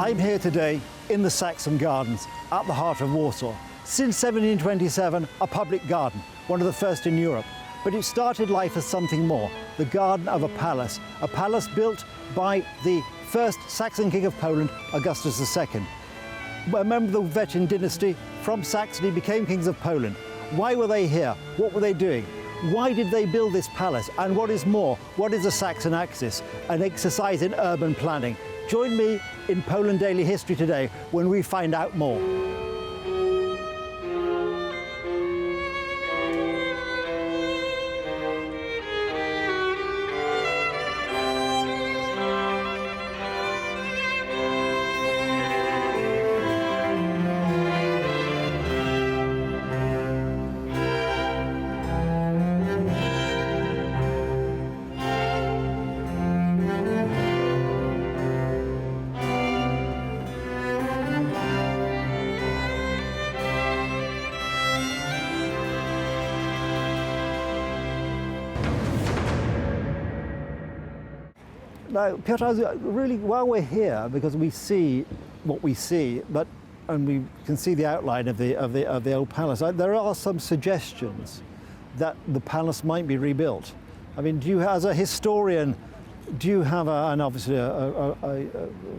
I'm here today in the Saxon Gardens at the heart of Warsaw. Since 1727, a public garden, one of the first in Europe. But it started life as something more, the garden of a palace built by the first Saxon king of Poland, Augustus II. A member of the Lithuanian dynasty from Saxony became kings of Poland. Why were they here? What were they doing? Why did they build this palace? And what is more, what is the Saxon axis? An exercise in urban planning. Join me in Poland Daily History today when we find out more. Now, Piotr, really, while we're here, because we see what we see, and we can see the outline of the old palace, there are some suggestions that the palace might be rebuilt. I mean, do you, as a historian, do you have and obviously a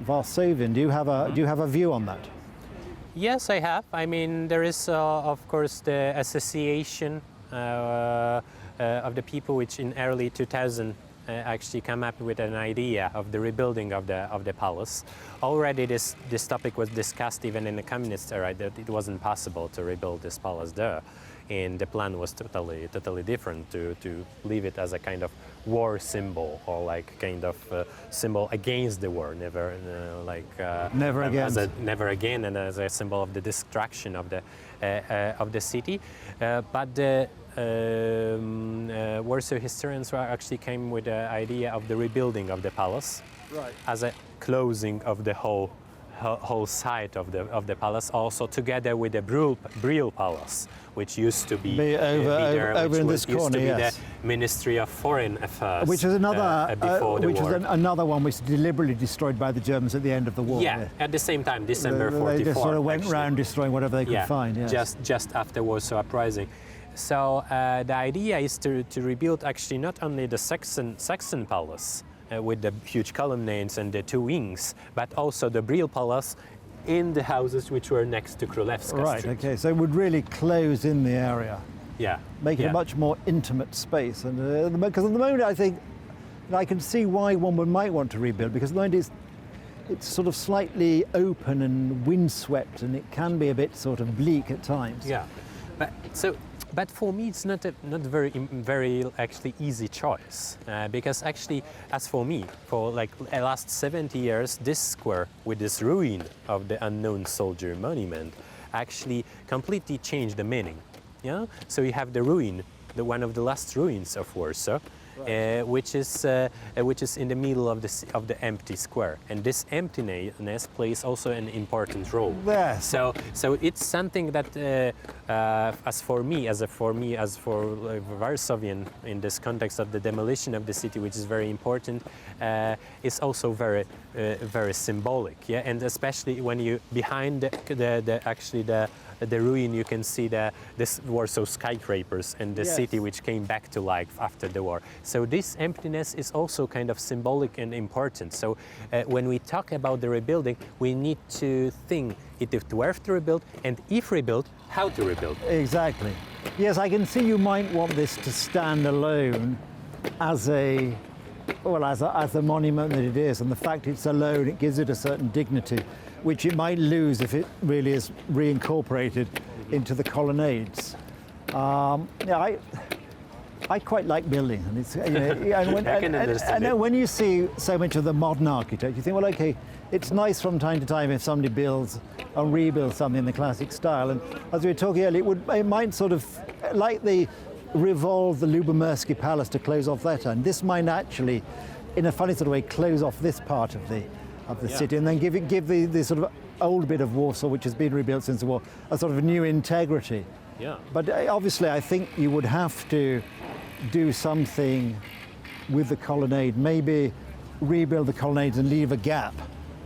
Varsovian, do you have a view on that? Yes, I have. I mean, there is, of course, the association of the people which in early 2000 actually come up with an idea of the rebuilding of the palace. Already this topic was discussed even in the communist era, that it wasn't possible to rebuild this palace there. And the plan was totally different, to leave it as a kind of war symbol, or like kind of symbol against the war, never again, and as a symbol of the destruction of the city. But the Warsaw historians actually came with the idea of the rebuilding of the palace, right, as a closing of the whole side of the palace, also together with the Brill Palace, which used to be over in this corner, yes. The Ministry of Foreign Affairs, which is another before the war. Another one which was deliberately destroyed by the Germans at the end of the war. Yeah, at the same time, December 44. They just sort of went round destroying whatever they could find. Yes. Just after Warsaw Uprising. So the idea is to rebuild actually not only the Saxon palace with the huge colonnades and the two wings, but also the Brill Palace in the houses which were next to Królewska Right, Street. okay, so it would really close in the area. Yeah. Make it a much more intimate space. And because at the moment I think, I can see why one might want to rebuild, because at the moment it's sort of slightly open and windswept, and it can be a bit sort of bleak at times. Yeah, but for me, it's not very actually easy choice, because actually, as for me, for like the last 70 years, this square with this ruin of the unknown soldier monument actually completely changed the meaning. Yeah, so you have the ruin, one of the last ruins of Warsaw, right, which is in the middle of the empty square, and this emptiness plays also an important role. Yes. So it's something that, as for Varsovian, in this context of the demolition of the city, which is very important, is also very symbolic. Yeah, and especially when you behind the ruin, you can see this Warsaw skyscrapers and the city which came back to life after the war. So this emptiness is also kind of symbolic and important. So when we talk about the rebuilding, we need to think if it's worth to rebuild, and if rebuild, how to rebuild. Exactly. Yes, I can see you might want this to stand alone as a monument that it is, and the fact it's alone, it gives it a certain dignity, which it might lose if it really is reincorporated into the colonnades. I quite like building, and it's I know when you see so much of the modern architecture, you think, well, okay, it's nice from time to time if somebody builds and rebuilds something in the classic style. And as we were talking earlier, it might sort of, like the revolve the Lubomirski Palace to close off that end. This might actually, in a funny sort of way, close off this part of the city, and then give the sort of old bit of Warsaw, which has been rebuilt since the war, a sort of new integrity. Yeah. But obviously, I think you would have to do something with the colonnade, maybe rebuild the colonnades and leave a gap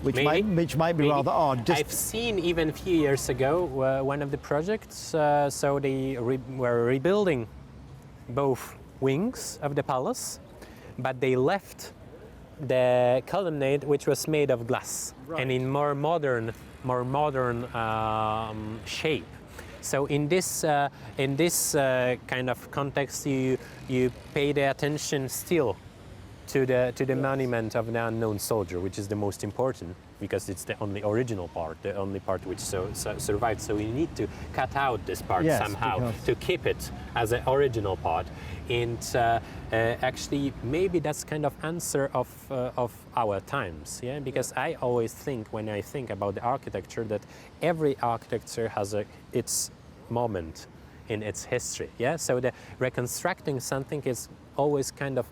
which Maybe. which might be Maybe. rather odd. I've seen even a few years ago one of the projects, so they were rebuilding both wings of the palace, but they left the colonnade, which was made of glass, and in more modern shape. So in this kind of context, you pay the attention still to the monument of the unknown soldier, which is the most important, because it's the only original part, the only part which survived. So we need to cut out this part somehow to keep it as an original part. And actually, maybe that's kind of answer of our times, yeah. Because I always think, when I think about the architecture, that every architecture has its moment in its history, yeah. So the reconstructing something is always kind of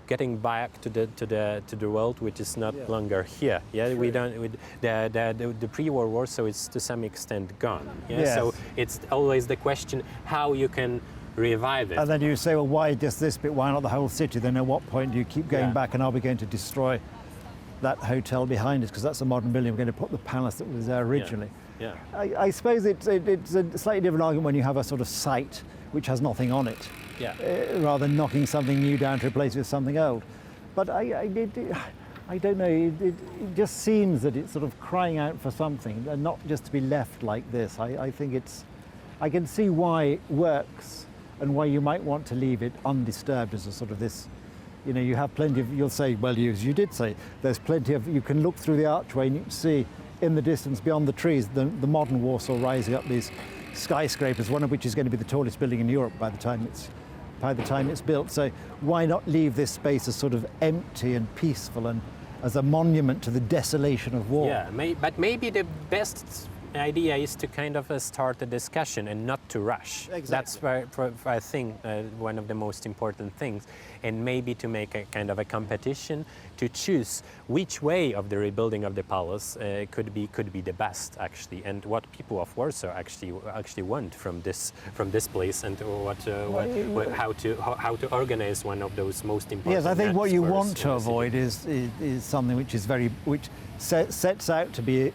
getting back to the world which is not longer here. Yeah, sure. We don't. The pre-war war, so it's to some extent gone. Yeah, yes. So it's always the question how you can revive it. And then you say, well, why just this bit? Why not the whole city? Then at what point do you keep going back? And are we going to destroy that hotel behind us? Because that's a modern building. We're going to put the palace that was there originally. Yeah. I suppose it's a slightly different argument when you have a sort of site which has nothing on it. Yeah. Rather than knocking something new down to replace it with something old. But I don't know, it just seems that it's sort of crying out for something, and not just to be left like this. I think I can see why it works and why you might want to leave it undisturbed as a sort of this, you know, you have plenty of, you'll say, well, as you did say, there's plenty of, you can look through the archway and you can see in the distance beyond the trees the modern Warsaw rising up these skyscrapers, one of which is going to be the tallest building in Europe by the time it's built. So why not leave this space as sort of empty and peaceful and as a monument to the desolation of war? Yeah, but maybe the best idea is to kind of start a discussion and not to rush. Exactly. That's where, I think, one of the most important things. And maybe to make a kind of a competition to choose which way of the rebuilding of the palace could be the best, actually, and what people of Warsaw actually want from this place, and how to organize one of those most important. Yes, I think what you want to avoid is something which sets out to be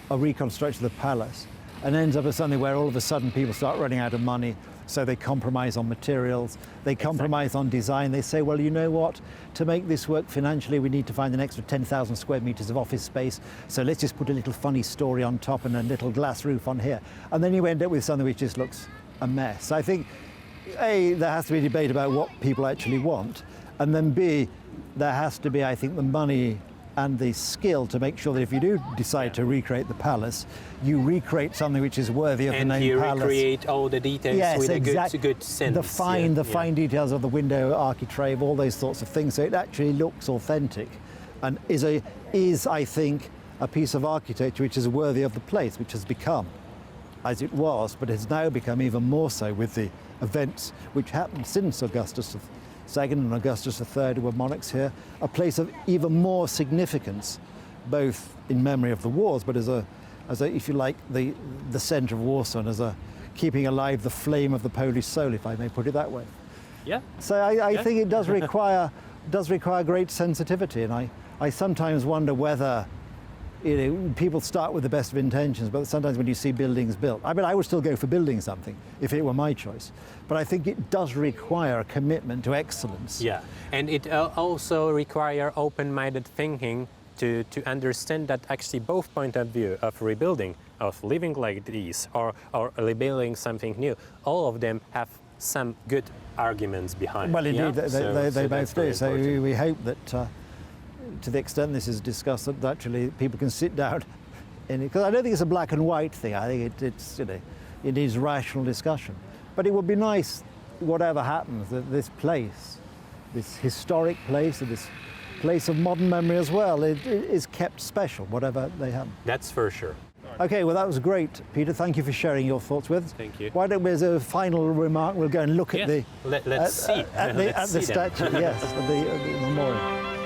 a reconstruction of the palace and ends up as something where all of a sudden people start running out of money, so they compromise on materials, they compromise on design. They say, well, you know what, to make this work financially we need to find an extra 10,000 square meters of office space, so let's just put a little funny story on top and a little glass roof on here, and then you end up with something which just looks a mess. I think A, there has to be a debate about what people actually want, and then B, there has to be, I think, the money and the skill to make sure that if you do decide to recreate the palace, you recreate something which is worthy of the name palace. And you recreate all the details with a good sense. The fine details of the window architrave, all those sorts of things, so it actually looks authentic and is, I think, a piece of architecture which is worthy of the place, which has become, as it was, but has now become even more so with the events which happened since Augustus II and Augustus III, who were monarchs here, a place of even more significance, both in memory of the wars, but as a if you like, the centre of Warsaw, and as a keeping alive the flame of the Polish soul, if I may put it that way. Yeah. So I think it does require great sensitivity, and I sometimes wonder whether, you know, people start with the best of intentions, but sometimes when you see buildings built, I mean, I would still go for building something if it were my choice, but I think it does require a commitment to excellence. Yeah, and it also requires open-minded thinking to understand that actually both point of view of rebuilding, of living like this, or rebuilding something new, all of them have some good arguments behind. Well, indeed, yeah? they both do. So we hope that to the extent this is discussed, that actually people can sit down in it, because I don't think it's a black and white thing. I think it's, you know, it needs rational discussion. But it would be nice, whatever happens, that this place, this historic place, and this place of modern memory as well, it is kept special, whatever they happen. That's for sure. Okay, well, that was great, Peter. Thank you for sharing your thoughts with us. Thank you. Why don't we, as a final remark, we'll go and look at the let's see at the statue, yes, at the memorial.